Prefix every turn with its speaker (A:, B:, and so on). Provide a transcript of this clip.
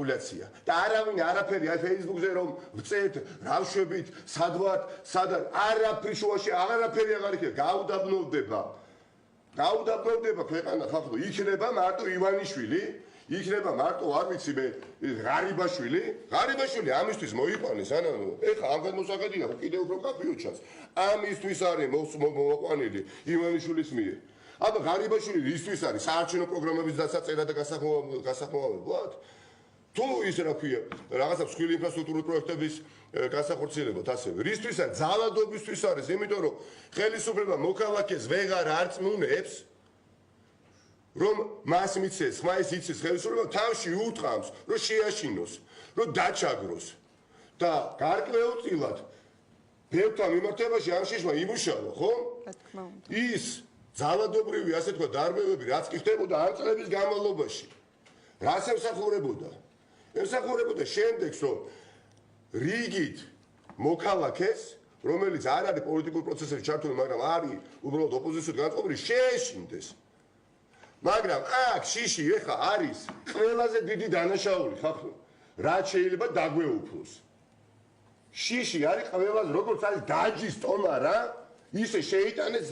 A: მანიპულაცია და არავინ არაფერი აი Facebook-ზე რომ ვწერთ რავშვებით სადღაც სადან არაფერი შუაში არაფერი აღარ იქნება გაუდაბნოვდება ქვეყანა ხალხო იქნება მარტო ივანიშვილი იქნება მარტო არ ვიცი მე ღარიბაშვილი ამისთვის მოიყვანეს ანუ ეხა ამ გადმოსახედია კიდევ უფრო კაფეო ჩანს ამისთვის არის მოყვანილი ივანიშვილის მიერ აბა ღარიბაშვილი ისთვის არის საარჩევნო პროგრამების დასაწერა და გასახმოვანებლად თუ ის რა ქვია რაღაცა მსხვილი ინფრასტრუქტურული პროექტების განსახორციელებად ასევე რისთვისაც ძალადობისთვის არის იმიტომ რომ ხელისუფლება მოქალაქეს ვეღარ არწმუნებს რომ მას მიცეს ხმაის იცის ხელისუფლება თავში უთხრამს რომ შეაშინოს რომ დაჩაგროს და გარკვეულწილად ბევრთან მიმართებაში ამ შეშმა იმუშავა ხო ის ძალადობრივი ასე თქვა დარბევები რაც კი ხდებოდა ამ წლების განმავლობაში რას ემსახურებოდა შემდეგს რომ რიგით მოქალაქეს რომელიც არ არის პოლიტიკურ პროცესებში ჩართული მაგრამ არის უბრალოდ ოპოზიციურ განწყობილი შეეშინდეს მაგრამ აქ შიში ეხა არის ყველაზე დიდი დანაშაული ხახო რაც შეიძლება დაგვეუფლოს შიში არის ყველაზე როგორც არის დაჯის ტომა რა ისე შეიტანეს